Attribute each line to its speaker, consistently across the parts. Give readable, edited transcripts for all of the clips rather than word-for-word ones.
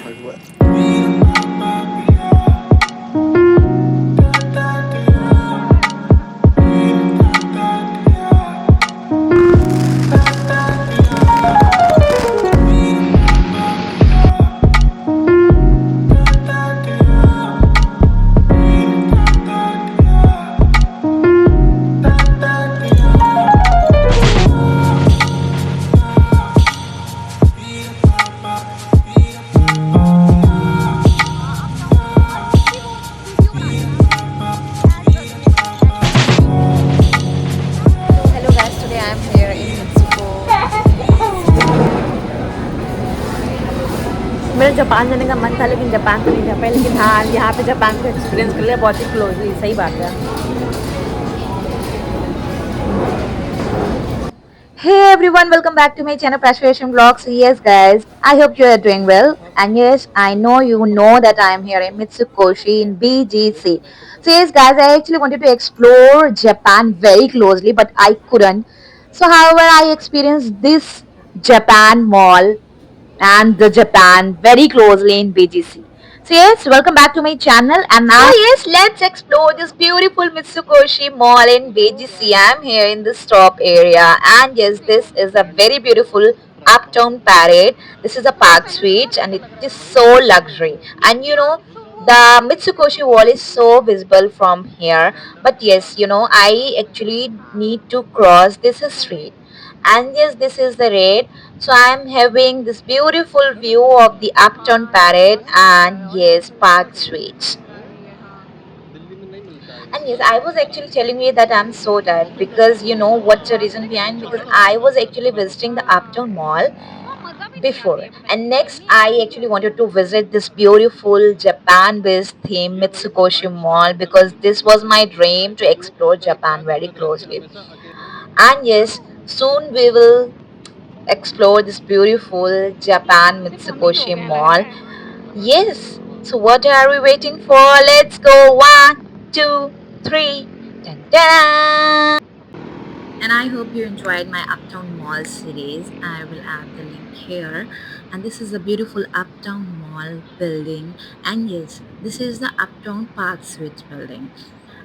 Speaker 1: So hello guys, today I'm here in Mexico. मेरा Japan जाने का मन था लेकिन जापान तो नहीं जा पाया, लेकिन हाँ यहाँ पे जापान को एक्सपीरियंस कर लिया बहुत ही क्लोजली, सही बात है। Hey everyone, welcome back to my channel Passion Vlogs. So yes guys, I hope you are doing well. And yes, I know you know that I am here in Mitsukoshi in BGC. So yes guys, I actually wanted to explore Japan very closely but I couldn't. So however, I experienced this Japan mall and the Japan very closely in BGC. So yes, welcome back to my channel and now yes, let's explore this beautiful Mitsukoshi Mall in BGC. I'm here in the stop area and yes, this is a very beautiful uptown parade. This is a park suite and it is so luxury. And you know, the Mitsukoshi wall is so visible from here. But yes, you know, I actually need to cross this street. And yes, this is the raid. So I'm having this beautiful view of the Uptown Parade and yes, Park Suites. And yes, I was actually telling you that I'm so tired because you know what's the reason behind? Because I was actually visiting the Uptown Mall before, and next I actually wanted to visit this beautiful Japan-based theme Mitsukoshi Mall because this was my dream to explore Japan very closely. And yes, soon we will explore this beautiful Japan Mitsukoshi Mall. Yes. So what are we waiting for? Let's go. One, two, three. Dun, dun. And I hope you enjoyed my Uptown Mall series. I will add the link here. And this is a beautiful Uptown Mall building. And yes, this is the Uptown Park Suites building.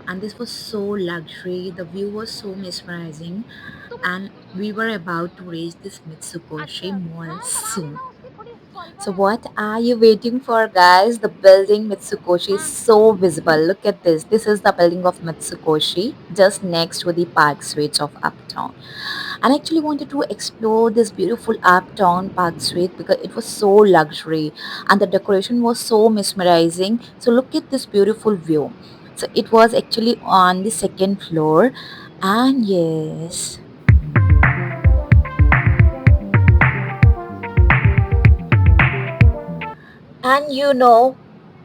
Speaker 1: And this was so luxury. The view was so mesmerizing. And we were about to reach this Mitsukoshi Mall soon. So what are you waiting for guys? The building Mitsukoshi is so visible. Look at this. This is the building of Mitsukoshi just next to the park suites of Uptown. And I actually wanted to explore this beautiful Uptown park suite because it was so luxury and the decoration was so mesmerizing. So look at this beautiful view. So it was actually on the second floor and yes. And you know,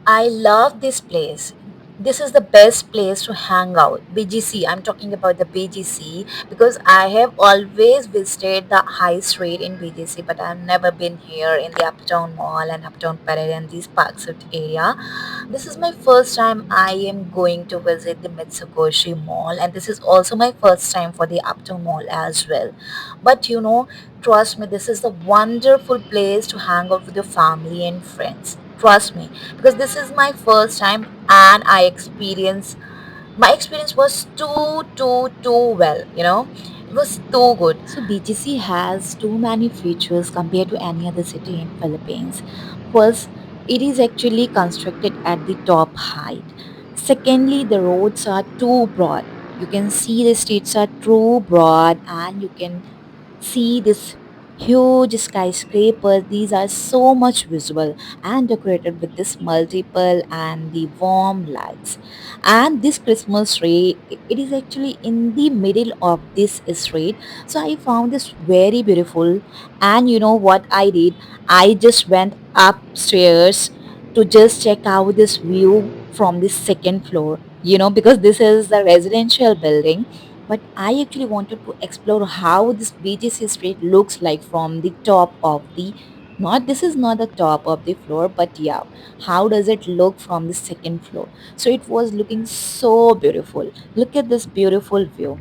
Speaker 1: I love this place. This is the best place to hang out. BGC, I'm talking about the BGC because I have always visited the high street in BGC, but I've never been here in the Uptown Mall and Uptown Parade and these parks area. This is my first time I am going to visit the Mitsukoshi Mall, and this is also my first time for the Uptown Mall as well. But you know, trust me, this is the wonderful place to hang out with your family and friends. Trust me, because this is my first time and I experience my experience was too well, you know. It was too good. So BGC has too many features compared to any other city in Philippines. First, it is actually constructed at the top height. Secondly, the roads are too broad. You can see the streets are too broad and you can see this huge skyscraper. These are so much visible and decorated with this multiple and the warm lights. And this Christmas tree, it is actually in the middle of this street. So I found this very beautiful. And you know what I did? I just went upstairs to just check out this view from the second floor, you know, because this is the residential building. But I actually wanted to explore how this BGC street looks like from the top of the, not, this is not the top of the floor, but yeah, how does it look from the second floor? So it was looking so beautiful. Look at this beautiful view.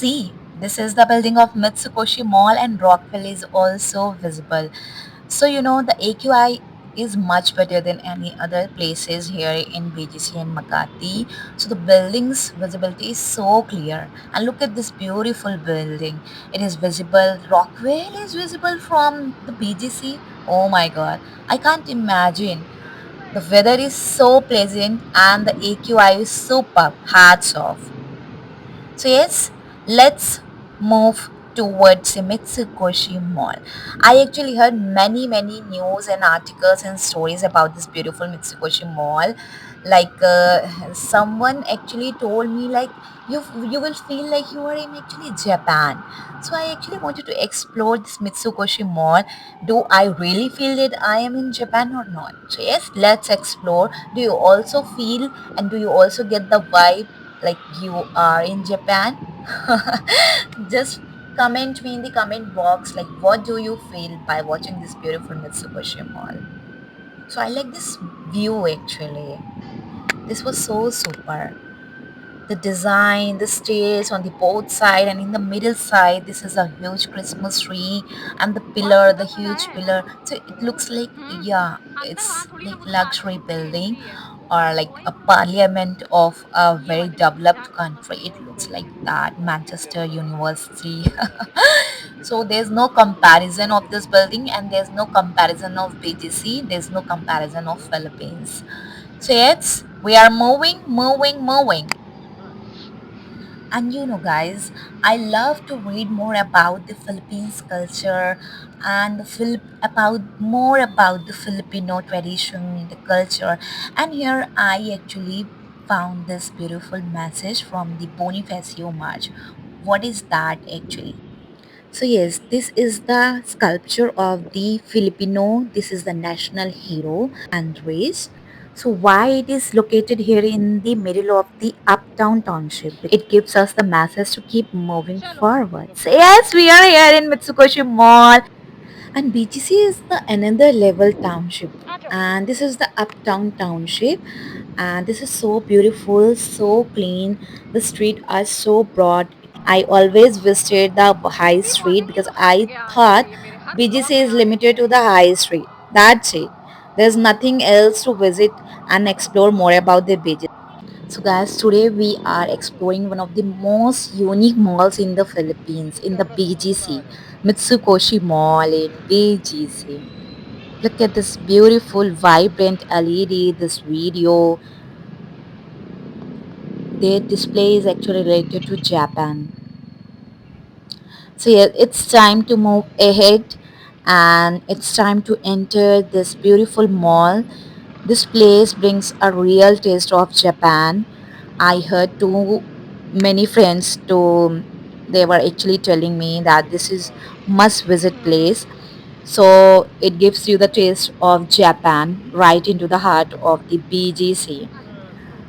Speaker 1: see, this is the building of Mitsukoshi Mall, and Rockville is also visible. So, the AQI is much better than any other places here in BGC and Makati. So, the building's visibility is so clear. And look at this beautiful building. It is visible. Rockville is visible from the BGC. Oh my god. I can't imagine. The weather is so pleasant and the AQI is superb. Hats off. So yes, let's move towards the Mitsukoshi Mall. I actually heard many news and articles and stories about this beautiful Mitsukoshi Mall. Like someone actually told me like you will feel like you are in actually Japan. So I actually wanted to explore this Mitsukoshi Mall. Do I really feel that I am in Japan or not? So yes, let's explore. Do you also feel and do you also get the vibe like you are in Japan? Just comment me in the comment box like what do you feel by watching this beautiful Mitsubishi Mall. So I like this view actually. This was so super. The design, the stairs on the both side and in the middle side, this is a huge Christmas tree and the
Speaker 2: बहुत
Speaker 1: pillar, the
Speaker 2: सुंदर लग रहा
Speaker 1: huge
Speaker 2: है।
Speaker 1: pillar. So it looks like, yeah,
Speaker 2: अंदर वहाँ
Speaker 1: it's
Speaker 2: थोड़ी ना
Speaker 1: like
Speaker 2: कुछ
Speaker 1: luxury
Speaker 2: कार्टून
Speaker 1: building
Speaker 2: एंट्री है।
Speaker 1: or like
Speaker 2: वही
Speaker 1: a
Speaker 2: तो।
Speaker 1: parliament of a
Speaker 2: ये
Speaker 1: very
Speaker 2: वाली सीट
Speaker 1: developed
Speaker 2: जाके वहाँ
Speaker 1: country.
Speaker 2: पे
Speaker 1: It looks like
Speaker 2: बैठेंगे।
Speaker 1: that, Manchester University. So there's no comparison of this building and there's no comparison of BGC. There's no comparison of Philippines. So yes, we are moving. And guys, I love to read more about the Philippines culture and more about the Filipino tradition, the culture. And here I actually found this beautiful message from the Bonifacio March. What is that actually? So yes, this is the sculpture of the Filipino. This is the national hero Andres. So why it is located here in the middle of the uptown township? It gives us the message to keep moving
Speaker 2: चलो
Speaker 1: forward. So yes, we are here in Mitsukoshi Mall. And BGC is the another level township.
Speaker 2: आ जाओ।
Speaker 1: And this is the uptown township. And this is so beautiful, so clean. The street are so broad. I always visited the high
Speaker 2: ये
Speaker 1: street
Speaker 2: walking he
Speaker 1: because
Speaker 2: तो कर
Speaker 1: I
Speaker 2: सकते हैं यहाँ से,
Speaker 1: thought
Speaker 2: ये मेरे हाथ ब्लॉक
Speaker 1: BGC
Speaker 2: है
Speaker 1: is
Speaker 2: यहाँ से।
Speaker 1: limited to the high street. That's it. There's nothing else to visit and explore more about the BGC. So guys, today we are exploring one of the most unique malls in the Philippines, in the BGC, Mitsukoshi Mall in BGC. Look at this beautiful, vibrant LED, this video. Their display is actually related to Japan. So yeah, it's time to move ahead and it's time to enter this beautiful mall. This place brings a real taste of Japan. I heard too many friends to they were actually telling me that this is must visit place. So it gives you the taste of Japan right into the heart of the BGC.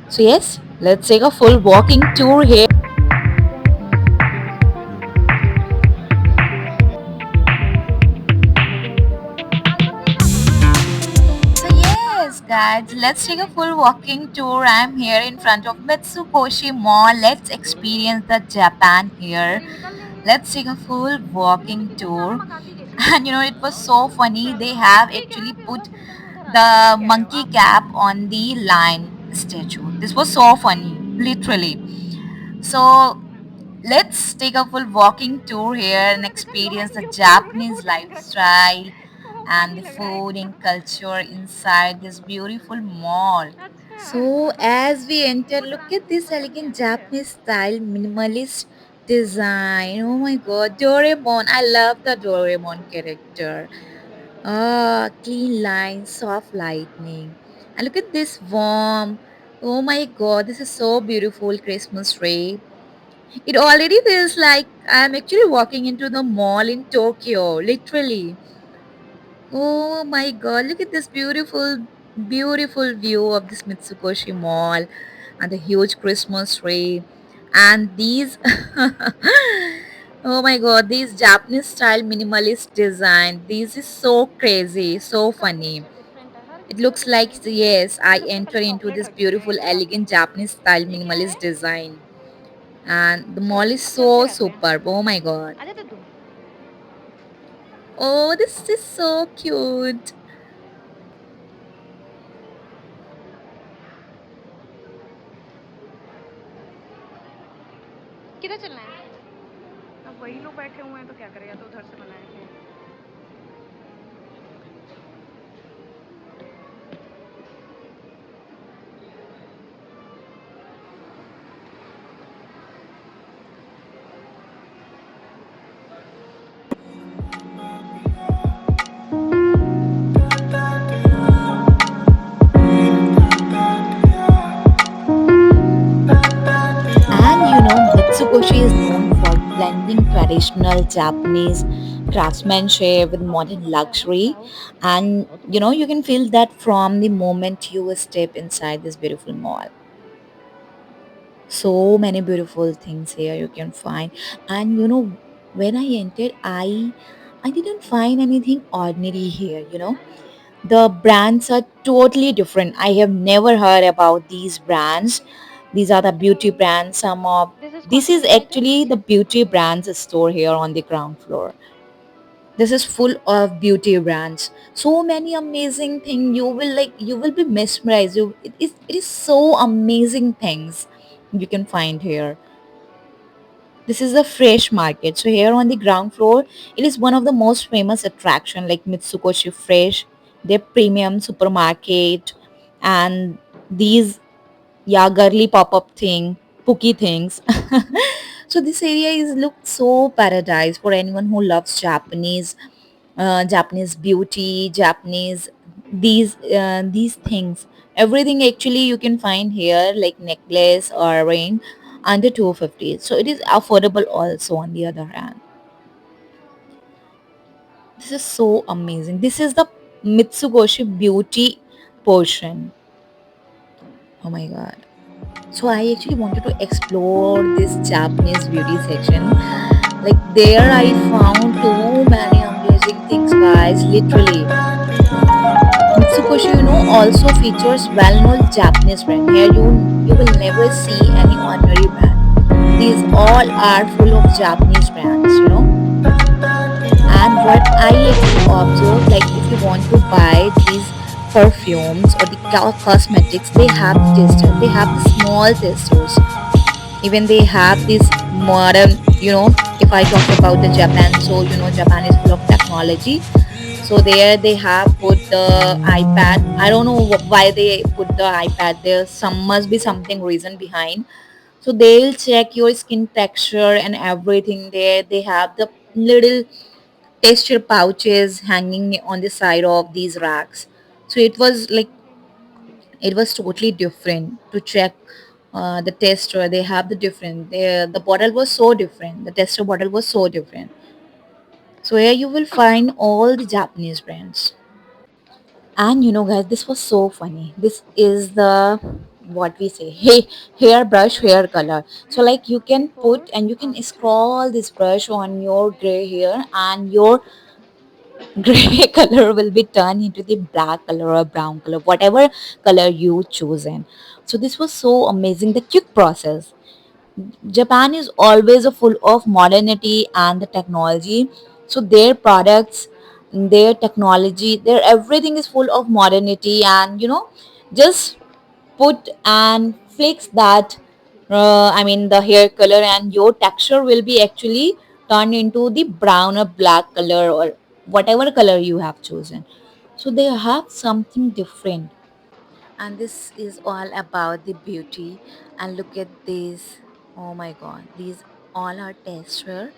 Speaker 1: So yes, let's take a full walking tour here. So yes, guys, let's take a full walking tour. I'm here in front of Mitsukoshi Mall. Let's experience the Japan here.
Speaker 2: अभी निकल लेंगे।
Speaker 1: Let's take a full walking
Speaker 2: लेकिन जैसे आप
Speaker 1: tour.
Speaker 2: मकाती जैसे
Speaker 1: And
Speaker 2: जाते हैं
Speaker 1: it was
Speaker 2: और
Speaker 1: so
Speaker 2: ऊपर
Speaker 1: funny. They
Speaker 2: जाते हैं,
Speaker 1: have
Speaker 2: एक जगह
Speaker 1: actually
Speaker 2: पे वो
Speaker 1: put
Speaker 2: फिर से उधर आते हैं। सही
Speaker 1: the
Speaker 2: कह रहे हो
Speaker 1: monkey
Speaker 2: आप।
Speaker 1: cap on the lion statue. This was so funny, literally. So let's take a full walking tour here and
Speaker 2: मैंने कहा
Speaker 1: experience the
Speaker 2: लाइन क्यों खींच रहे हो
Speaker 1: Japanese
Speaker 2: उधर से।
Speaker 1: lifestyle
Speaker 2: वो
Speaker 1: and
Speaker 2: फनी
Speaker 1: the
Speaker 2: लग रहा है
Speaker 1: food
Speaker 2: एकदम।
Speaker 1: and culture inside this beautiful mall. So,
Speaker 2: अच्छा।
Speaker 1: as we enter,
Speaker 2: वो
Speaker 1: look at
Speaker 2: ट्रांसपोर्ट
Speaker 1: this
Speaker 2: बदल गया
Speaker 1: elegant
Speaker 2: क्या है?
Speaker 1: Japanese style minimalist design. Oh my god, Doraemon! I love the Doraemon character. Clean lines, soft lightning. And look at this warm. Oh my god, this is so beautiful Christmas tree. It already feels like I'm actually walking into the mall in Tokyo, literally. Oh my god, look at this beautiful view of this Mitsukoshi Mall and the huge Christmas tree. And these, oh my god, these Japanese style minimalist design. This is so crazy, so
Speaker 2: काफ़ी
Speaker 1: funny.
Speaker 2: अच्छा different है, हर
Speaker 1: It
Speaker 2: किसी का
Speaker 1: looks like,
Speaker 2: different है।
Speaker 1: yes, I
Speaker 2: मुझे लगता है
Speaker 1: enter into
Speaker 2: chocolate
Speaker 1: this
Speaker 2: रख देते हैं
Speaker 1: beautiful,
Speaker 2: इनके साथ।
Speaker 1: elegant Japanese style
Speaker 2: ये क्या है?
Speaker 1: minimalist design.
Speaker 2: And the mall is
Speaker 3: चलते
Speaker 2: so
Speaker 3: रहते हैं
Speaker 2: superb. Oh my god.
Speaker 3: आ जाते तू
Speaker 2: Oh, this is so cute.
Speaker 3: किधर चलना है अब वही लोग बैठे हुए हैं तो क्या करें या तो उधर से बनाएंगे
Speaker 1: And Mitsukoshi is known for blending traditional Japanese craftsmanship with modern luxury. And you can feel that from the moment you step inside this beautiful mall. So many beautiful things here you can find. And when I entered, I didn't find anything ordinary here. The brands are totally different. I have never heard about these brands. These are the beauty brands. Some of
Speaker 3: this is
Speaker 1: this
Speaker 3: coffee
Speaker 1: is
Speaker 3: signature
Speaker 1: actually the beauty brands store here on the ground floor. This is full of beauty brands. So many amazing things. You will be mesmerized. It is so amazing things you can find here. This is a fresh market. So here on the ground floor, it is one of the most famous attraction like Mitsukoshi Fresh, their premium supermarket, and these girly pop-up thing, pookie things. So this area is looked so paradise for anyone who loves Japanese beauty, Japanese these things. Everything actually you can find here like necklace or ring under 250. So it is affordable also on the other hand. This is so amazing. This is the Mitsugoshi beauty portion. Oh my god. So I actually wanted to explore this Japanese beauty section. Like there I found too many amazing things guys, literally. Mitsukoshi, also features well-known Japanese brand. Here you will never see any ordinary brand. These all are full of Japanese brands. And what I actually observe, like if you want to buy these perfumes or the cosmetics, they have the tester. They have the small testers. Even they have this modern, if I talk about the Japan, so Japan is full of technology. So there they have put the iPad. I don't know why they put the iPad there. Some must be something reason behind. So they'll check your skin texture and everything there. They have the little texture pouches hanging on the side of these racks. So it was totally different to check the tester. They have the different. The bottle was so different. The tester bottle was so different. So here you will find all the Japanese brands. And guys, this was so funny. This is the what we say, hey, hair brush, hair color. So like you can
Speaker 3: four
Speaker 1: put and you can scroll this brush on your gray hair, and your gray color will be turned into the black color or brown color, whatever color you chosen. So this was so amazing. The quick process. Japan is always full of modernity and the technology. So their products, their technology, their everything is full of modernity, and just put and fix that. I mean the hair color, and your texture will be actually turned into the brown or black color or whatever color you have chosen. So they have something different, and this is all about the beauty. And look at this. Oh my god, these all are texture,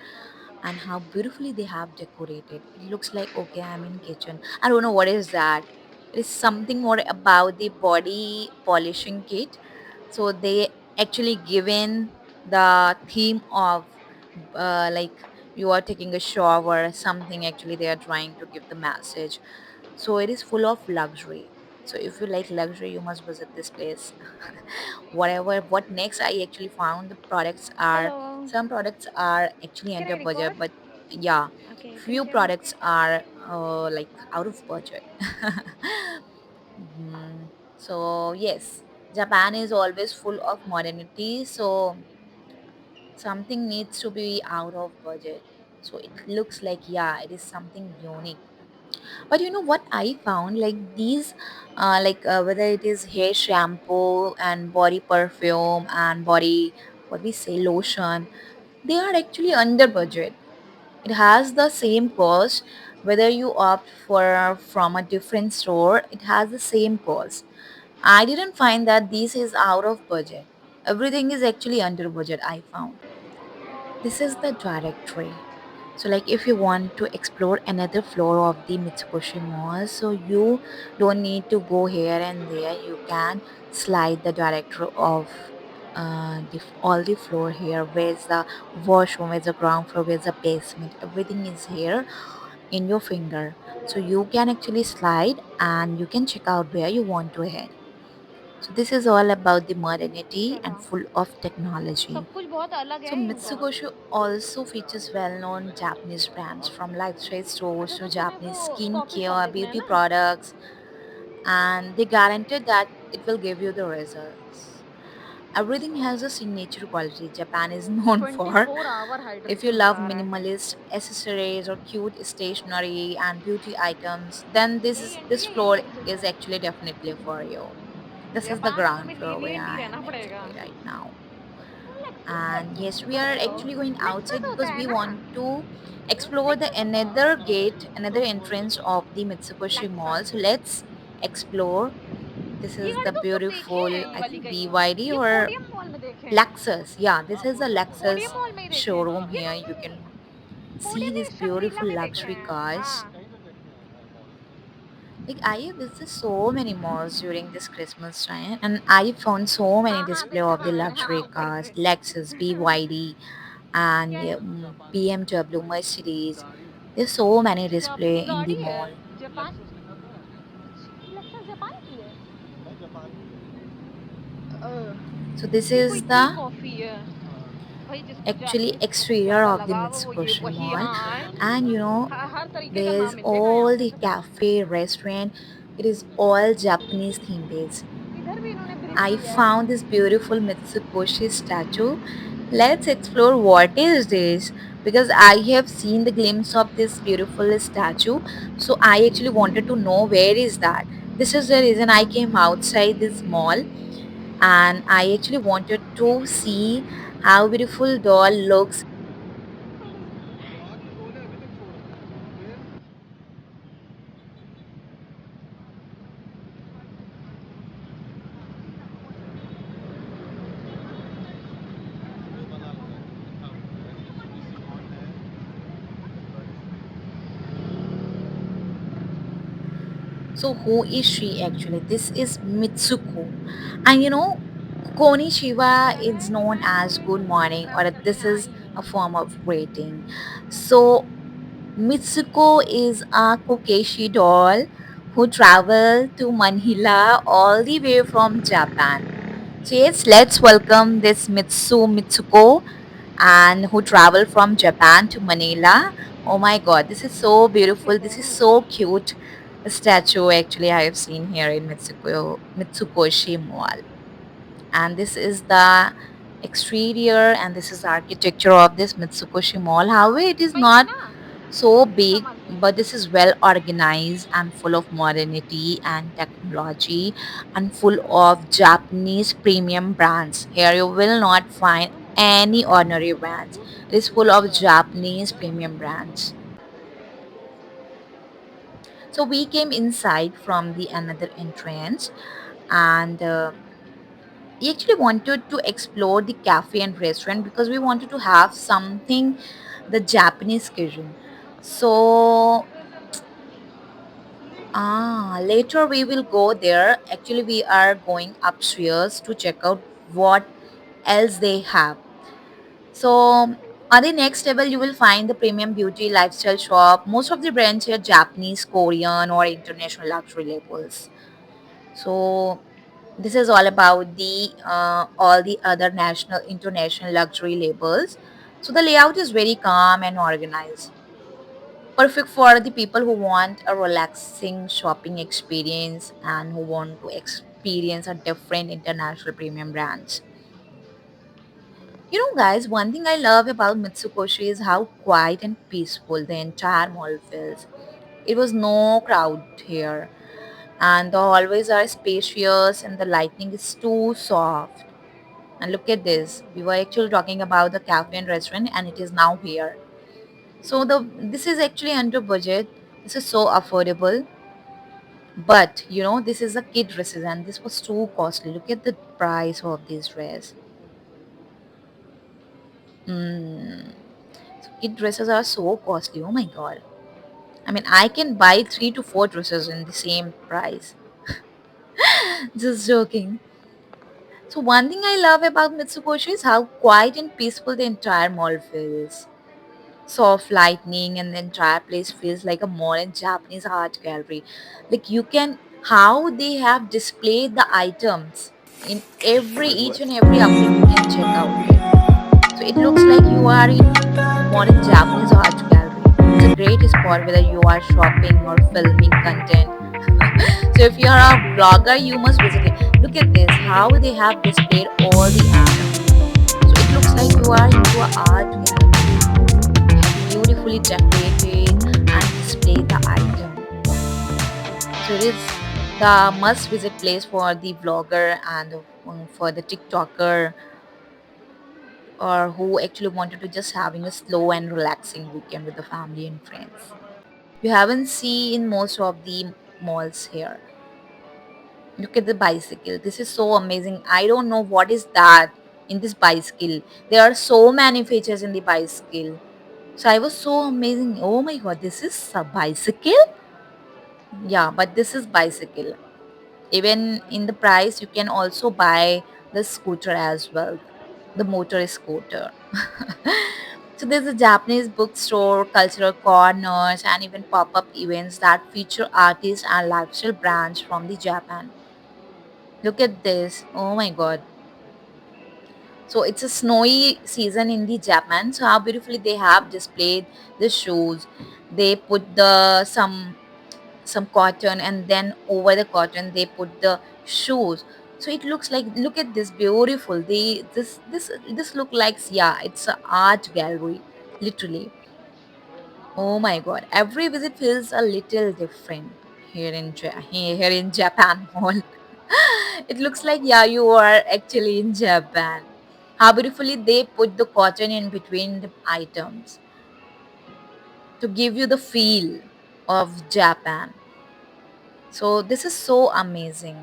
Speaker 1: and how beautifully they have decorated. It looks like, okay, I'm in kitchen. I don't know what is that. It is something more about the body polishing kit. So they actually given the theme of like you are taking a shower, something actually they are trying to give the message. So it is full of luxury. So if you like luxury, you must visit this place. What next I actually found, the products are,
Speaker 3: hello
Speaker 1: some products are actually
Speaker 3: can
Speaker 1: under
Speaker 3: I
Speaker 1: budget,
Speaker 3: record
Speaker 1: but yeah,
Speaker 3: okay
Speaker 1: few
Speaker 3: thank you
Speaker 1: products are like out of budget. So yes, Japan is always full of modernity. So something needs to be out of budget. So it looks like, yeah, it is something unique. But you know what I found? Like these, whether it is hair shampoo and body perfume and body, what we say, lotion, they are actually under budget. It has the same cost whether you opt for from a different store. It has the same cost. I didn't find that this is out of budget. Everything is actually under budget, I found. This is the directory. So like if you want to explore another floor of the Mitsukoshi Mall, so you don't need to go here and there. You can slide the directory of all the floor here. Where's the washroom? Where's the ground floor? Where's the basement? Everything is here in your finger. So you can actually slide and you can check out where you want to head. So this is all about the modernity
Speaker 3: अच्छा
Speaker 1: and
Speaker 3: था
Speaker 1: full of technology.
Speaker 3: सब कुछ बहुत अलग
Speaker 1: So
Speaker 3: है इनका
Speaker 1: Mitsubishi also features well-known Japanese brands from lifestyle stores
Speaker 3: अच्छा
Speaker 1: to
Speaker 3: तो तूने वो
Speaker 1: Japanese
Speaker 3: कॉफी शॉप
Speaker 1: skincare,
Speaker 3: देखना है
Speaker 1: beauty
Speaker 3: ना
Speaker 1: products, and they guarantee that it will give you the results. Everything has a signature quality Japan is known for.
Speaker 3: 24 hour
Speaker 1: If you
Speaker 3: hydration
Speaker 1: love
Speaker 3: बता रहा है
Speaker 1: minimalist accessories or cute stationery and beauty items, then
Speaker 3: यही
Speaker 1: this
Speaker 3: entry है यहीं
Speaker 1: floor
Speaker 3: से exit
Speaker 1: is
Speaker 3: है
Speaker 1: actually definitely for you. This is the
Speaker 3: Japan में
Speaker 1: ground
Speaker 3: तुम्हें
Speaker 1: floor where
Speaker 3: lenient he
Speaker 1: I
Speaker 3: रहना
Speaker 1: am
Speaker 3: पड़ेगा
Speaker 1: actually right now. And yes, we are
Speaker 3: hello
Speaker 1: actually going outside
Speaker 3: lecture होता
Speaker 1: because
Speaker 3: है
Speaker 1: we
Speaker 3: ना
Speaker 1: want to explore the
Speaker 3: lecture
Speaker 1: another gate, another entrance of the Mitsubishi Mall. So
Speaker 3: lecture
Speaker 1: let's explore. This
Speaker 3: ये
Speaker 1: is
Speaker 3: गाड़ी
Speaker 1: the
Speaker 3: तो कब देखी है
Speaker 1: beautiful,
Speaker 3: ये
Speaker 1: I
Speaker 3: वाली
Speaker 1: think
Speaker 3: कहीं
Speaker 1: BYD
Speaker 3: ये
Speaker 1: or
Speaker 3: पोडियम मॉल में देखे हैं
Speaker 1: Lexus. Yeah, this is a
Speaker 3: podium
Speaker 1: Lexus
Speaker 3: mall में ही देखे हैं
Speaker 1: showroom
Speaker 3: ये
Speaker 1: here.
Speaker 3: नहीं
Speaker 1: You
Speaker 3: नहीं
Speaker 1: can see
Speaker 3: पोडियम
Speaker 1: these
Speaker 3: नहीं शंग्रीला
Speaker 1: beautiful
Speaker 3: में देखे
Speaker 1: luxury
Speaker 3: हैं
Speaker 1: cars.
Speaker 3: हाँ
Speaker 1: Like I visited so many malls during this Christmas time, and I found so many
Speaker 3: हाँ हाँ
Speaker 1: display
Speaker 3: देखा
Speaker 1: of the
Speaker 3: था मैंने हाँ
Speaker 1: luxury
Speaker 3: ऊपर
Speaker 1: cars,
Speaker 3: से
Speaker 1: Lexus, BYD, and
Speaker 3: क्या
Speaker 1: yeah,
Speaker 3: है
Speaker 1: BMW, Mercedes. There's so many display in the
Speaker 3: गाड़ी है
Speaker 1: mall.
Speaker 3: जापान अच्छा लेक्चर जापान की है
Speaker 1: So this
Speaker 3: ये कोई
Speaker 1: is
Speaker 3: टी
Speaker 1: the
Speaker 3: कॉफी है भाई जिसको
Speaker 1: actually
Speaker 3: जापानीज कॉफी
Speaker 1: exterior
Speaker 3: ज्यादा
Speaker 1: of the
Speaker 3: लगा वो ये
Speaker 1: Mitsubishi
Speaker 3: वही
Speaker 1: Mall,
Speaker 3: हाँ आए
Speaker 1: and
Speaker 3: हर तरीके का
Speaker 1: there's
Speaker 3: नाम मिलेगा यहाँ
Speaker 1: all
Speaker 3: पे
Speaker 1: the
Speaker 3: पता है
Speaker 1: cafe, restaurant. It is all Japanese theme based.
Speaker 3: इधर भी इन्होंने ब्रिज
Speaker 1: I
Speaker 3: दिया है
Speaker 1: found this beautiful Mitsukoshi statue. Let's explore what is this because I have seen the glimpse of this beautiful statue. So I actually wanted to know where is that. This is the reason I came outside this mall and I actually wanted to see how beautiful doll looks. So who is she actually? This is Mitsuko. And Konishiwa is known as good morning or
Speaker 3: travel करने
Speaker 1: this is
Speaker 3: आई है
Speaker 1: a form of greeting. So Mitsuko is a Kokeshi doll who traveled to Manila all the way from Japan. So yes, let's welcome this Mitsuko and who traveled from Japan to Manila. Oh my god, this is so
Speaker 3: कैसे
Speaker 1: beautiful.
Speaker 3: है
Speaker 1: This is so cute. A statue actually I have seen here in Mitsukoshi Mall. And this is the exterior and this is the architecture of this Mitsukoshi Mall. However, it is
Speaker 3: वही है
Speaker 1: not
Speaker 3: ना
Speaker 1: so
Speaker 3: ये
Speaker 1: big,
Speaker 3: समझ गए
Speaker 1: but this is well organized and full of modernity and technology and full of Japanese premium brands. Here you will not find any ordinary brands. It is full of Japanese premium brands. So we came inside from the another entrance and we actually wanted to explore the cafe and restaurant because we wanted to have something the Japanese cuisine. So later we will go there. Actually, we are going upstairs to check out what else they have. So, on the next table, you will find the premium beauty lifestyle shop. Most of the brands here Japanese, Korean, or international luxury labels. So, this is all about the all the other national, international luxury labels. So the layout is very calm and organized, perfect for the people who want a relaxing shopping experience and who want to experience a different international premium brands. Guys, one thing I love about Mitsukoshi is how quiet and peaceful the entire mall feels. It was no crowd here, and the hallways are spacious, and the lighting is too soft. And look at this. We were actually talking about the cafe and restaurant, and it is now here. So this is actually under budget. This is so affordable. But this is a kid dresses, and this was too costly. Look at the price of this dress. Mm. So kid dresses are so costly. Oh my god. I mean, I can buy 3 to 4 dresses in the same price. Just joking. So one thing I love about Mitsubishi is how quiet and peaceful the entire mall feels. Soft lightning, and the entire place feels like a modern Japanese art gallery. Like you can, how they have displayed the items in every each and every outlet you can check out it. So it looks like you are in modern Japanese art gallery. It's a great spot whether you are shopping or filming content. So if you are a vlogger, you must visit it. Look at this, how they have displayed all the items. So it looks like you are into an art gallery. They have beautifully decorated and displayed the item. So it is the must visit place for the vlogger and for the TikToker, or who actually wanted to just having a slow and relaxing weekend with the family and friends. You haven't seen in most of the malls here. Look at the bicycle. This is so amazing. I don't know what is that in this bicycle. There are so many features in the bicycle. So I was so amazing. Oh my god, this is a bicycle? Yeah, but this is bicycle. Even in the price, you can also buy the scooter as well. The motor scooter. So there's a Japanese bookstore, cultural corners, and even pop-up events that feature artists and lifestyle brands from the Japan. Look at this. Oh my god. So it's a snowy season in the Japan. So how beautifully they have displayed the shoes. They put the some cotton, and then over the cotton they put the shoes. So it looks like, look at this beautiful. They this look like, yeah, it's an art gallery, literally. Oh my god, every visit feels a little different here in Japan Mall. It looks like, yeah, you are actually in Japan. How beautifully they put the cotton in between the items to give you the feel of Japan. So this is so amazing.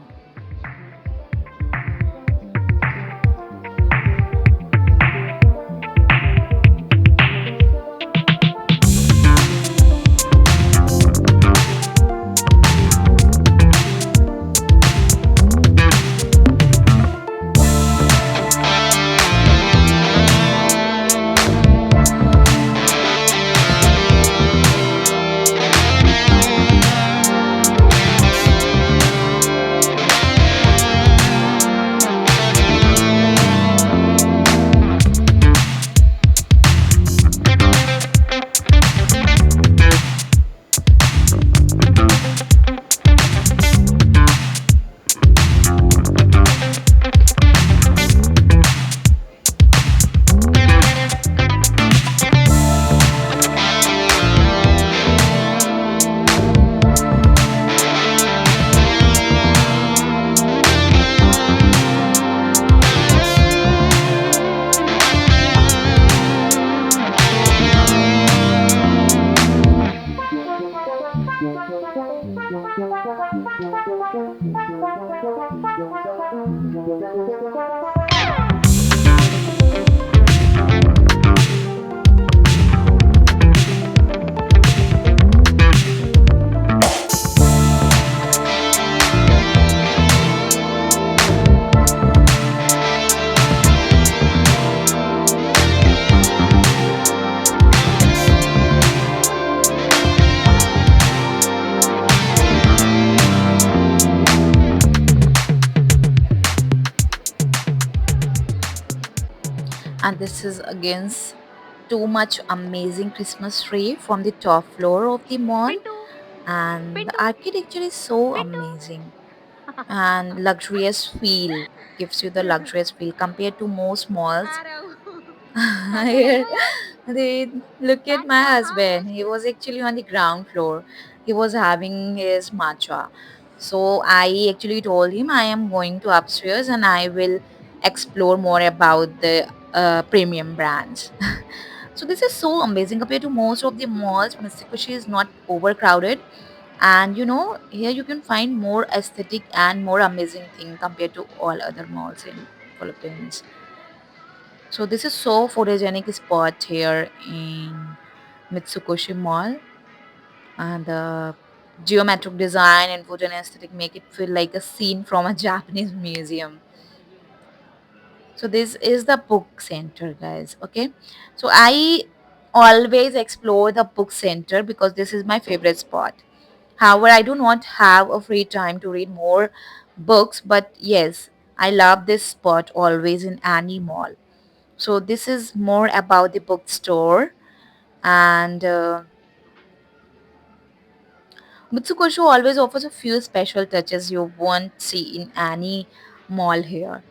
Speaker 1: And this is against too much amazing Christmas tree from the top floor of the mall,
Speaker 3: Pintu
Speaker 1: and the
Speaker 3: Pintu
Speaker 1: architecture is so
Speaker 3: Pintu
Speaker 1: amazing, and luxurious feel, gives you the luxurious feel compared to most malls.
Speaker 3: आ रहा हूँ कैसे
Speaker 1: Here,
Speaker 3: मिले यार?
Speaker 1: they look at
Speaker 3: match
Speaker 1: my
Speaker 3: कहाँ है?
Speaker 1: husband. He was actually on the ground floor. He was having his matcha. So I actually told him I am going to upstairs and I will explore more about the premium brands. So this is so amazing compared to most of the malls. Mitsubishi is not overcrowded, and here you can find more aesthetic and more amazing thing compared to all other malls in Philippines. So this is so photogenic spot here in Mitsukoshi Mall, and the geometric design and wooden aesthetic make it feel like a scene from a Japanese museum. So this is the book center, guys. Okay, so I always explore the book center because this is my favorite spot. However, I do not have a free time to read more books, but yes, I love this spot always in any mall. So this is more about the bookstore, and Mitsukosho always offers a few special touches you won't see in any mall here.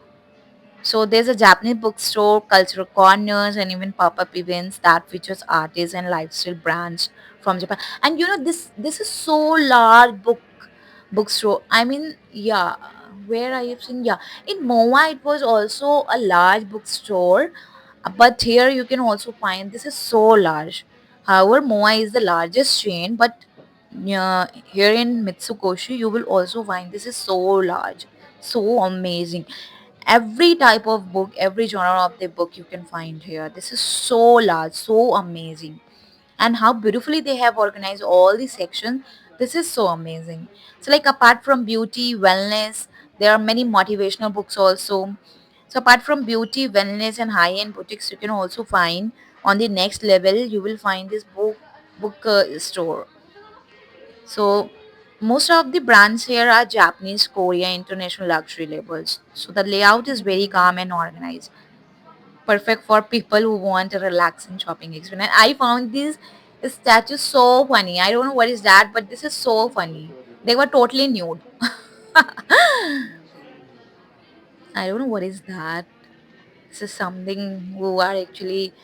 Speaker 1: So there's a Japanese bookstore, cultural corners, and even pop-up events that features artists and lifestyle brands from Japan. And this is so large bookstore. I mean, yeah, where I have seen, yeah, in Moa it was also a large bookstore, but here you can also find this is so large. However, Moa is the largest chain, but yeah, here in Mitsukoshi you will also find this is so large, so amazing. Every type of book, every genre of the book you can find here. This is so large, so amazing. And how beautifully they have organized all the sections. This is so amazing. So like apart from beauty, wellness, there are many motivational books also. So apart from beauty, wellness and high-end boutiques, you can also find on the next level you will find this book store. So most of the brands here are Japanese, Korea, international luxury labels. So the layout is very calm and organized, perfect for people who want a relaxing shopping experience. And I found these statues so funny. I don't know what is that, but this is so funny. They were totally nude. I don't know what is that. This is something who are actually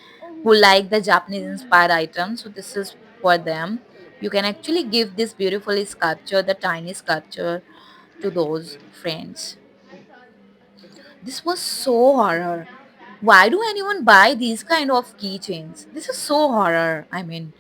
Speaker 1: who like the Japanese inspired items. So this is for them. You can actually give this beautiful sculpture, the tiny sculpture, to those friends. This was so horror. Why do anyone buy these kind of keychains? This is so horror. I mean,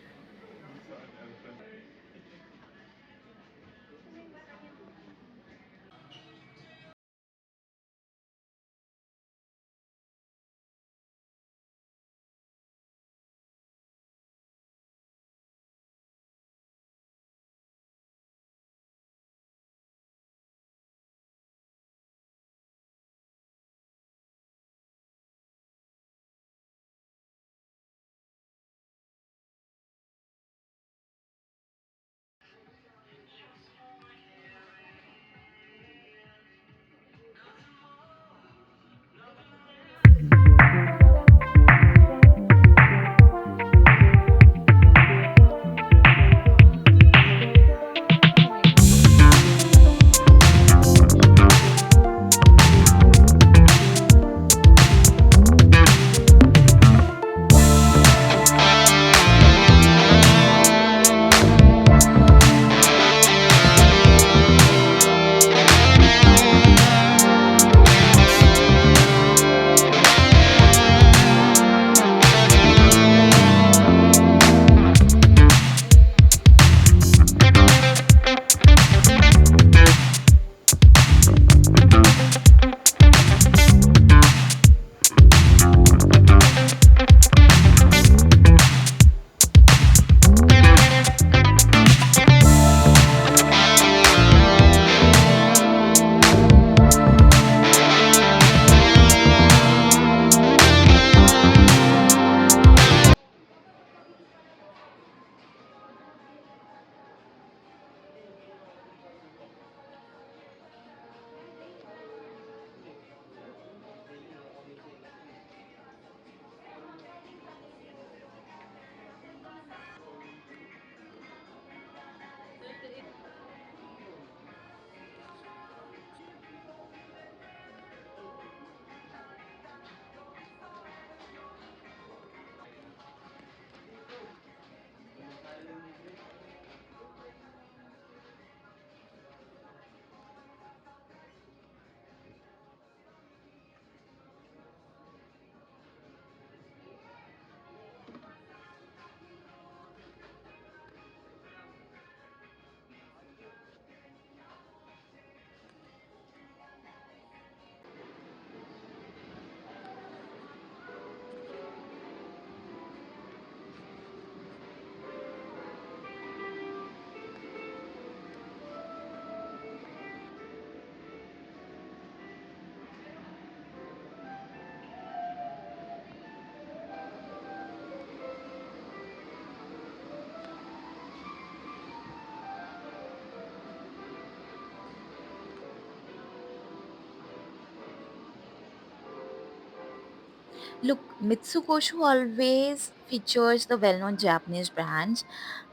Speaker 1: Look, Mitsukoshu always features the well-known Japanese brands,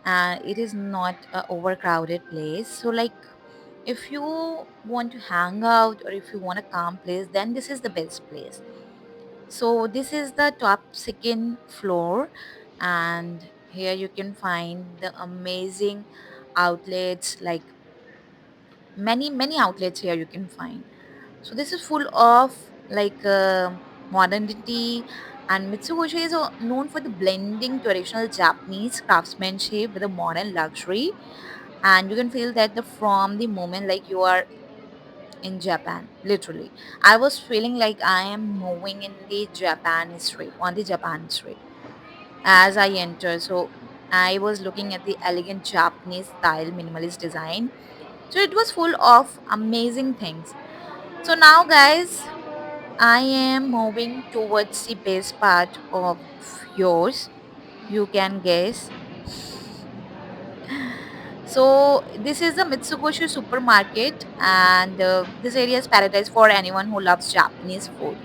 Speaker 1: and it is not a overcrowded place. So, like, if you want to hang out or if you want a calm place, then this is the best place. So, this is the top second floor, and here you can find the amazing outlets, like many outlets here you can find. So this is full of like modernity, and Mitsubishi is known for the blending traditional Japanese craftsmanship with a modern luxury, and you can feel that the from the moment like you are in Japan. Literally, I was feeling like I am moving in the Japan street on the Japan street as I enter. So I was looking at the elegant Japanese style minimalist design. So it was full of amazing things. So now, guys, I am moving towards the best part of yours. You can guess. So this is the Mitsukoshi supermarket, and this area is paradise for anyone who loves Japanese food.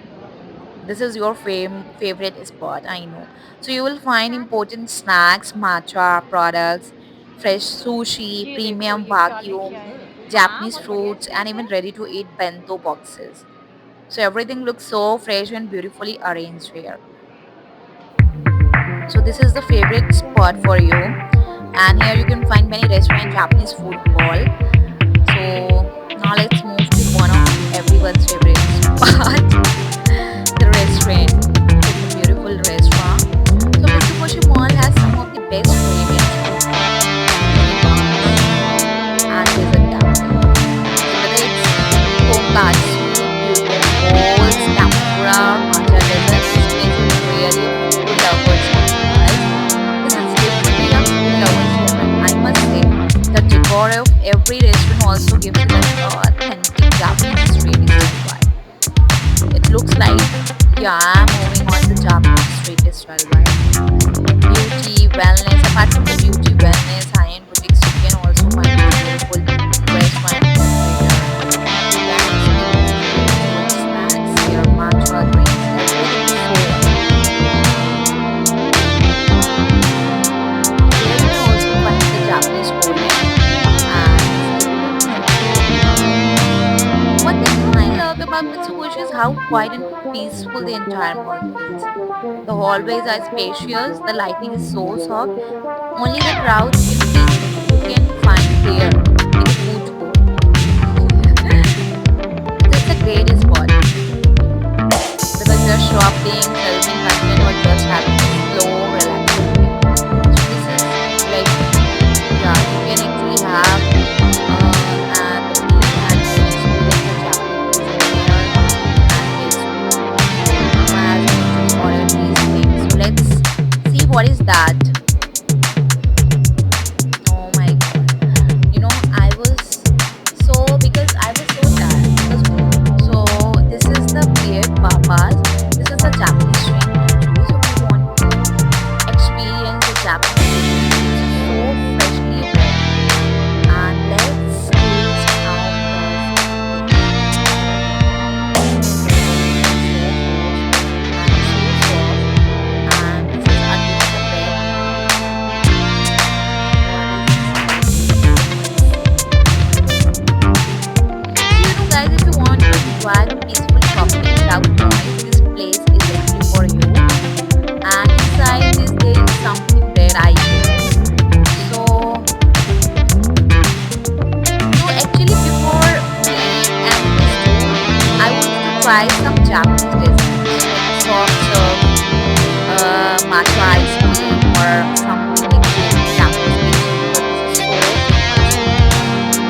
Speaker 1: This is your favorite spot, I know. So you will find important snacks, matcha products, fresh sushi,
Speaker 3: ये देखो
Speaker 1: premium
Speaker 3: ये क्या
Speaker 1: wagyu,
Speaker 3: लेके आए हैं। हाँ,
Speaker 1: Japanese
Speaker 3: बहुत बढ़िया
Speaker 1: fruits, and
Speaker 3: स्नैक्स
Speaker 1: even
Speaker 3: है।
Speaker 1: ready to eat bento boxes. So everything looks so fresh and beautifully arranged here. So this is the favorite spot for you. And here you can find many restaurant Japanese food hall. So now let's move to one of everyone's favorite spot, the restaurant. It's a beautiful restaurant. So Mitsubishi Mall has some of the best Korean food, bibimbap, and dessert cafe. So whether it's tonkatsu, gyudon bowls, tempura, matcha dessert, this place is really a food lover's paradise. This is literally a food lover's heaven. I must say, the decor of every restaurant also gives it an authentic Japanese street style vibe. It looks like, yeah, I'm moving on the Japanese street style vibe. Beauty, wellness. Apart from the beauty, wellness, high-end boutiques, you can also find this beautiful restaurant and cafe here. You can experience Korean food, snacks here, matcha drinks. Everything is so here. You can also find the Japanese Korean and Filipino cuisine. One thing I love about Mitsubishi is how quiet and peaceful the entire mall feels. The hallways are spacious, the lighting is so soft. Only the crowds you can find here in the food court. This is a great spot because you're shopping, surfing content, or just having a slow, relaxing meal. So this is like, yeah, you can actually have the meal and you can experience the Japanese cuisine here. And guess Mama has actually ordered these things. So let's see what is that. Oh my god. I was so because I was so tired. So this is the beard papas. This is a Japanese street actually. So we want to experience the Japanese cuisine. This is so freshly baked. And let's taste how does it taste. So fresh and so soft. And this is again the bread. What is So, guys, if you want to enjoy the peaceful shopping without noise, this place is actually for you. And inside this, there is something there, I guess. So, actually, before we end this tour, I wanted to try some Japanese desserts like soft serve, matcha ice cream, or something like Japanese pastry because this is so famous.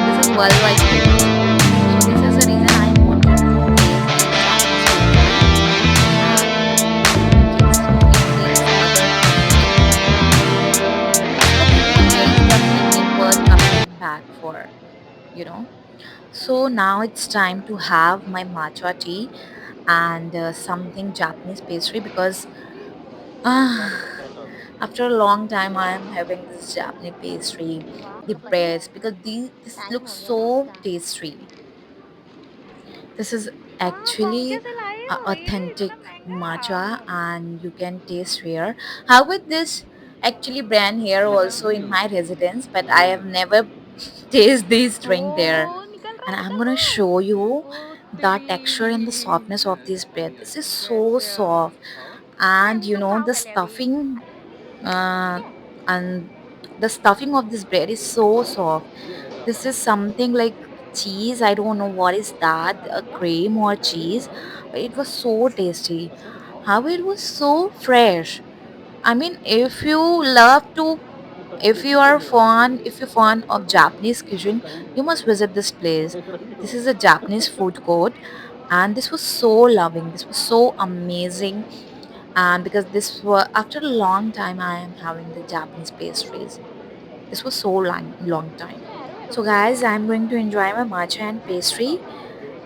Speaker 1: This is worldwide famous. So this is the reason I wanted to taste the Japanese pastry, and you can taste other things. The food here is definitely worth coming back for, you know. So now it's time to have my matcha tea and something Japanese pastry because after a long time I am having this Japanese pastry, the breads because this looks so tasty. This is
Speaker 3: हाँ, कौन
Speaker 1: actually
Speaker 3: कैसे लाए? वही
Speaker 1: authentic
Speaker 3: इतना
Speaker 1: matcha
Speaker 3: महंगा
Speaker 1: and you can taste here. How with this actually brand here also in my residence, but I have never taste this drink there.
Speaker 3: ओ निकल रहा
Speaker 1: And
Speaker 3: है
Speaker 1: I'm
Speaker 3: निकल
Speaker 1: gonna
Speaker 3: रहा है
Speaker 1: show you
Speaker 3: O
Speaker 1: the texture and the
Speaker 3: तेरी
Speaker 1: softness of this bread. This is so
Speaker 3: कैसे
Speaker 1: soft, and
Speaker 3: नहीं तुम खाओ
Speaker 1: the
Speaker 3: पहले अभी
Speaker 1: stuffing
Speaker 3: ठीक
Speaker 1: uh,
Speaker 3: है
Speaker 1: and the stuffing of this bread is so soft. This is something like cheese. I don't know what is that, a cream or cheese, but it was so tasty. How it was so fresh. I mean, if you're fond of Japanese cuisine, you must visit this place. This is a Japanese food court, and this was so loving. This was so amazing, and because this was after a long time, I am having the Japanese pastries. This was so long time. So guys, I'm going to enjoy my matcha and pastry,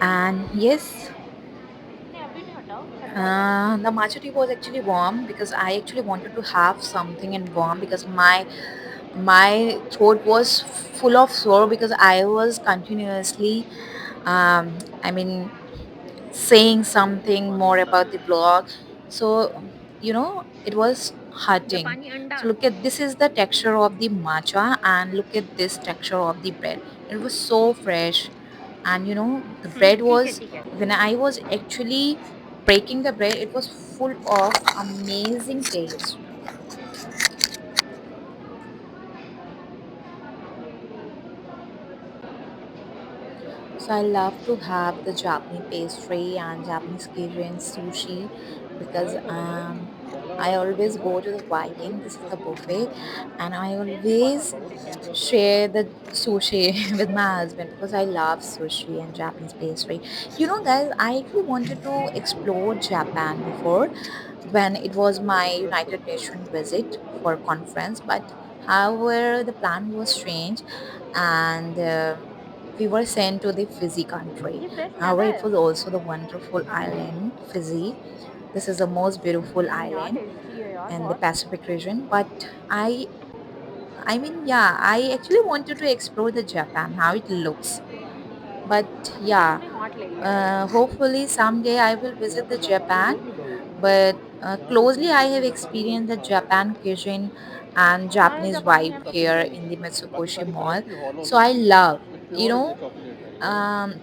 Speaker 1: and yes,
Speaker 3: नहीं अभी नहीं हटाओ ठंडा हो जाएगा
Speaker 1: the matcha tea was actually warm because I actually wanted to have something in warm because my throat was full of sore because I was continuously I mean saying something more about the blog. So it was hurting.
Speaker 3: जापानी अंडा
Speaker 1: So look at this is the texture of the matcha and look at this texture of the bread. It was so fresh, and the bread was,
Speaker 3: ठीक है
Speaker 1: when I was actually breaking the bread, it was full of amazing taste. So I love to have the Japanese pastry and Japanese cuisine sushi because I always go to the Viking. This is the buffet, and I always share the sushi with my husband because I love sushi and Japanese pastry. Guys, I actually wanted to explore Japan before when it was my United Nations visit for conference, but however the plan was changed, and we were sent to the Fiji country.
Speaker 3: ये fresh
Speaker 1: However,
Speaker 3: maida
Speaker 1: it
Speaker 3: है
Speaker 1: was also the wonderful island, Fiji. This is the most beautiful
Speaker 3: यार
Speaker 1: island
Speaker 3: tasty है यार
Speaker 1: in the
Speaker 3: बहुत
Speaker 1: Pacific region. But yeah, I actually wanted to explore the Japan, how it looks. But
Speaker 3: ठीक है
Speaker 1: yeah,
Speaker 3: तूने hot ले लिया
Speaker 1: hopefully someday I will visit the Japan. But closely, I have experienced the Japan cuisine and
Speaker 3: हाँ ये
Speaker 1: Japanese
Speaker 3: जापानी
Speaker 1: vibe
Speaker 3: है
Speaker 1: here in the Mitsukoshi Mall. So I love, you know, um,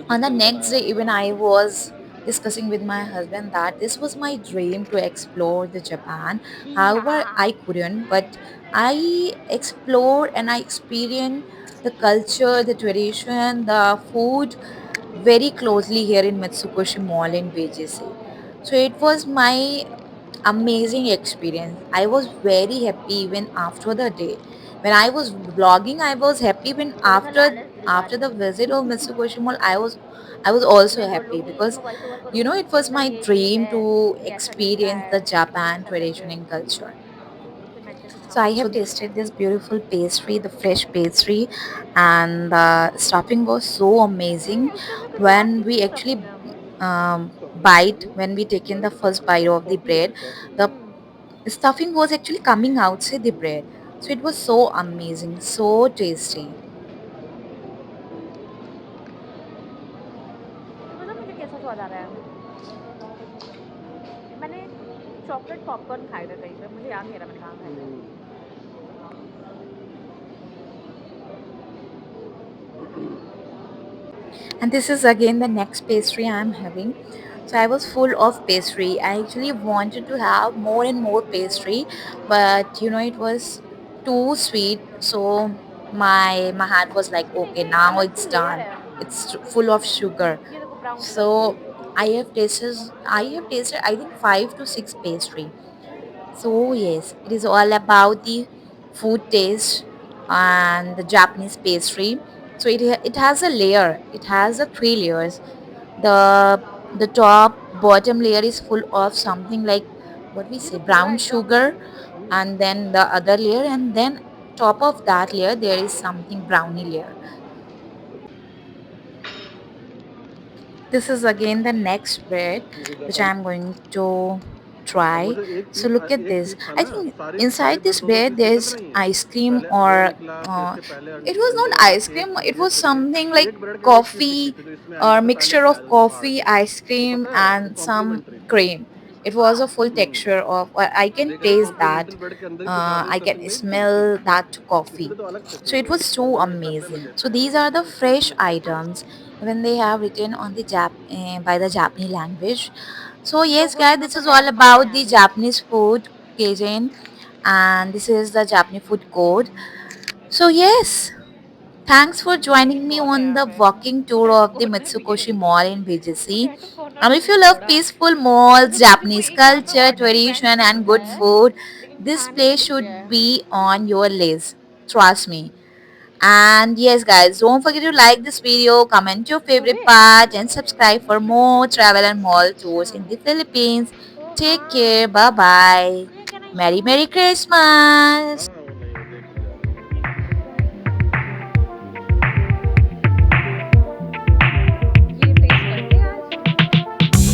Speaker 1: on the next day, even I was discussing with my husband that this was my dream to explore the Japan. However, I couldn't, but I explored and I experienced the culture, the tradition, the food very closely here in Mitsukoshi Mall in BGC. So it was my amazing experience. I was very happy even after the day. When I was vlogging, I was happy. When
Speaker 3: थोड़ा सा लाल
Speaker 1: after
Speaker 3: Lal
Speaker 1: the visit of Mitsukoshi Mall, I was also
Speaker 3: मैं
Speaker 1: happy
Speaker 3: बोलूँगी
Speaker 1: because
Speaker 3: इसमें voice over करूँगी
Speaker 1: it
Speaker 3: कि
Speaker 1: was
Speaker 3: मतलब
Speaker 1: my
Speaker 3: ये चीज़
Speaker 1: dream
Speaker 3: है
Speaker 1: to
Speaker 3: ये ऐसा टेस्ट
Speaker 1: experience
Speaker 3: है
Speaker 1: the Japan
Speaker 3: ऐसा
Speaker 1: tradition
Speaker 3: करके
Speaker 1: and culture.
Speaker 3: फिर मैं अच्छे से
Speaker 1: So I
Speaker 3: खाऊंगी
Speaker 1: have tasted this beautiful pastry, the fresh pastry, and the stuffing was so amazing.
Speaker 3: उसके अंदर कुछ और
Speaker 1: When we
Speaker 3: किसकी
Speaker 1: actually
Speaker 3: स्टफिंग है
Speaker 1: when we taken the first bite of the bread, the stuffing was actually coming outside the bread. So it was so amazing, so tasty.
Speaker 3: पता मुझे कैसा स्वाद आ रहा है मैंने चॉकलेट पॉपकॉर्न खाए थे कहीं पे मुझे याद नहीं आ रहा मैंने कहाँ खाए थे
Speaker 1: And this is again the next pastry I'm having. So I was full of pastry. I actually wanted to have more and more pastry, but it was too sweet. So my heart was like, okay,
Speaker 3: इसमें
Speaker 1: now
Speaker 3: अलग सी
Speaker 1: it's
Speaker 3: layer
Speaker 1: done.
Speaker 3: है
Speaker 1: It's full of sugar.
Speaker 3: ये देखो brown colour की
Speaker 1: So I have tasted I think 5 to 6 pastry. So yes, it is all about the food taste and the Japanese pastry. So it has a layer. It has a 3 layers. The top bottom layer is full of something like what we
Speaker 3: ये
Speaker 1: say
Speaker 3: तो पूरा
Speaker 1: brown
Speaker 3: एकदम
Speaker 1: sugar, and then the other layer, and then top of that layer there is something brownie layer. This is again the next bread which I am going to try.
Speaker 4: मुझे एक
Speaker 1: So
Speaker 4: cheese
Speaker 1: look at
Speaker 4: एक
Speaker 1: this.
Speaker 4: चीज़ था
Speaker 1: I
Speaker 4: ना,
Speaker 1: think
Speaker 4: सारी सारी
Speaker 1: inside this
Speaker 4: ब्रेडों में
Speaker 1: bread
Speaker 4: crispy तो
Speaker 1: there's
Speaker 4: नहीं है।
Speaker 1: ice cream,
Speaker 4: पहले अंडा
Speaker 1: or
Speaker 4: निकला, फिर इसके पहले
Speaker 1: it was
Speaker 4: अंडे
Speaker 1: not
Speaker 4: वाला
Speaker 1: ice
Speaker 4: शेक
Speaker 1: cream. It
Speaker 4: ये
Speaker 1: was
Speaker 4: कुछ है।
Speaker 1: something like
Speaker 4: एक ब्रेड क्या है, इसकी थिक
Speaker 1: coffee,
Speaker 4: थी, तो इसमें
Speaker 1: or
Speaker 4: आने से पहले
Speaker 1: mixture
Speaker 4: से आ
Speaker 1: of
Speaker 4: जाता था फाड़
Speaker 1: coffee,
Speaker 4: के।
Speaker 1: ice
Speaker 4: तो
Speaker 1: cream,
Speaker 4: पता है वो
Speaker 1: and some
Speaker 4: कॉम्प्लीमेंट्री था।
Speaker 1: cream. It was a full
Speaker 4: hmm.
Speaker 1: texture of. I can
Speaker 4: देखा ना
Speaker 1: taste that.
Speaker 4: कॉम्प्लीमेंट्री ब्रेड के अंदर ही कुछ डाल दो
Speaker 1: I can
Speaker 4: स्टफिंग में,
Speaker 1: smell that
Speaker 4: इसलिए
Speaker 1: coffee.
Speaker 4: तो अलग से
Speaker 1: So
Speaker 4: चाहिए
Speaker 1: it was
Speaker 4: वो,
Speaker 1: so
Speaker 4: कॉम्प्लीमेंट पैसे अलग
Speaker 1: amazing.
Speaker 4: लेते
Speaker 1: So
Speaker 4: हैं।
Speaker 1: these are the fresh items when they have written on the by the Japanese language. So yes,
Speaker 3: लोगों ने
Speaker 1: guys,
Speaker 3: तो
Speaker 1: this is all
Speaker 3: हैक किया है
Speaker 1: about the
Speaker 3: यार ये।
Speaker 1: Japanese food, Kajin, and this is the Japanese food code. So yes, thanks for
Speaker 3: public
Speaker 1: joining me
Speaker 3: बहुत है
Speaker 1: on
Speaker 3: यहाँ
Speaker 1: the
Speaker 3: पे।
Speaker 1: walking tour
Speaker 3: tattoo
Speaker 1: of the
Speaker 3: corner भी है।
Speaker 1: Mitsukoshi Mall in BGC.
Speaker 3: Tattoo corner
Speaker 1: And
Speaker 3: तो
Speaker 1: if you
Speaker 3: बहुत
Speaker 1: love
Speaker 3: बड़ा है।
Speaker 1: peaceful malls,
Speaker 3: मतलब सभी को
Speaker 1: Japanese
Speaker 3: एक यहाँ पे
Speaker 1: culture,
Speaker 3: order event
Speaker 1: tradition, and
Speaker 3: मिलता
Speaker 1: good
Speaker 3: है,
Speaker 1: food,
Speaker 3: लेकिन
Speaker 1: this
Speaker 3: खाने को
Speaker 1: place
Speaker 3: कुछ
Speaker 1: should
Speaker 3: है।
Speaker 1: be on your list. Trust me. And yes, guys, don't forget to like this video, comment your favorite
Speaker 3: अबे!
Speaker 1: part, and subscribe for more travel and mall tours in the Philippines.
Speaker 3: O
Speaker 1: Take
Speaker 3: हाँ!
Speaker 1: care. Bye bye.
Speaker 3: Where can I
Speaker 1: Merry,
Speaker 3: show?
Speaker 1: Merry Christmas.
Speaker 4: हाँ, वो नहीं, वो देख लिया।
Speaker 3: ये test करते हैं आज। ये इसके साथ चॉकलेट है। ये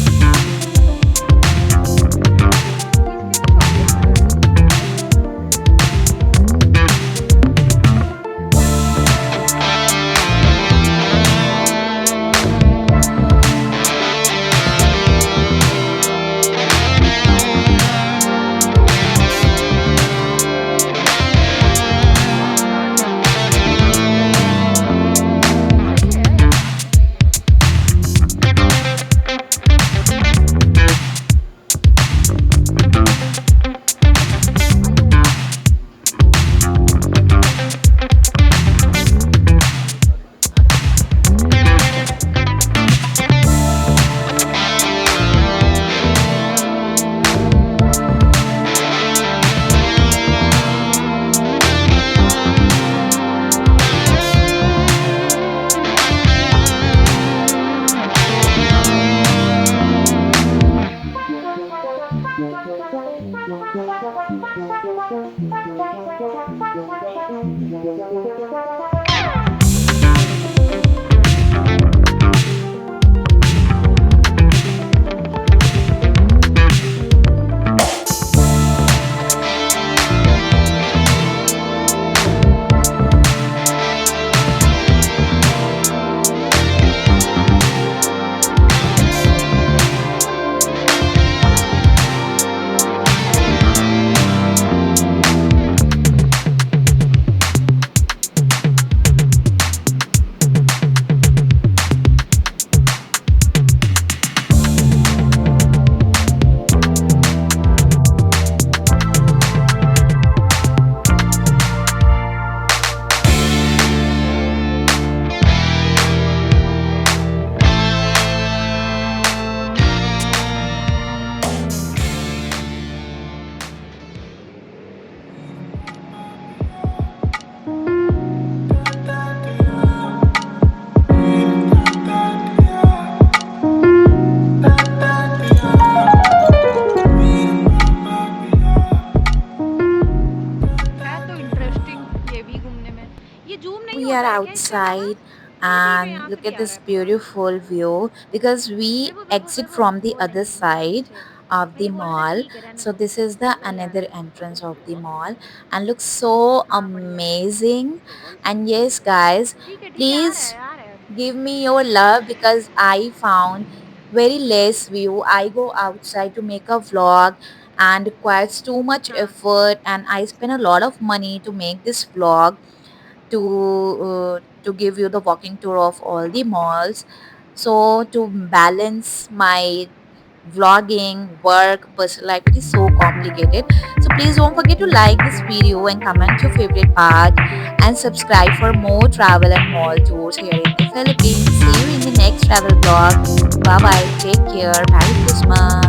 Speaker 3: है। अलोहा। है तो इंटरेस्टिंग ये भी घूमने में। ये ज़ूम नहीं
Speaker 1: We are
Speaker 3: होता है क्या इसके अलावा?
Speaker 1: outside
Speaker 3: ये टीवी में
Speaker 1: and
Speaker 3: यहाँ पे
Speaker 1: look at
Speaker 3: क्या
Speaker 1: this
Speaker 3: रखा है?
Speaker 1: beautiful view because we exit from the
Speaker 3: वो
Speaker 1: other
Speaker 3: नहीं, वो
Speaker 1: side
Speaker 3: पीछे।
Speaker 1: of the
Speaker 3: मैंने बोला था
Speaker 1: mall.
Speaker 3: ठीक है रहने
Speaker 1: So
Speaker 3: दो,
Speaker 1: this is the
Speaker 3: वही आ रहा
Speaker 1: another
Speaker 3: है।
Speaker 1: entrance of the mall and looks so
Speaker 3: हाँ, बढ़िया है।
Speaker 1: amazing. And yes, guys,
Speaker 3: ठीक है,
Speaker 1: please
Speaker 3: आ रहा है अभी।
Speaker 1: give me your love because I found very less view. I go outside to make a vlog and requires too much
Speaker 3: हाँ,
Speaker 1: effort, and I spend a lot of money to make this vlog to give you the walking tour of all the malls. So to balance my vlogging, work, personal life, it is so complicated. So please don't forget to like this video and comment your favorite part and subscribe for more travel and mall tours here in the Philippines. See you in the next travel vlog. Bye bye. Take care. Merry Christmas.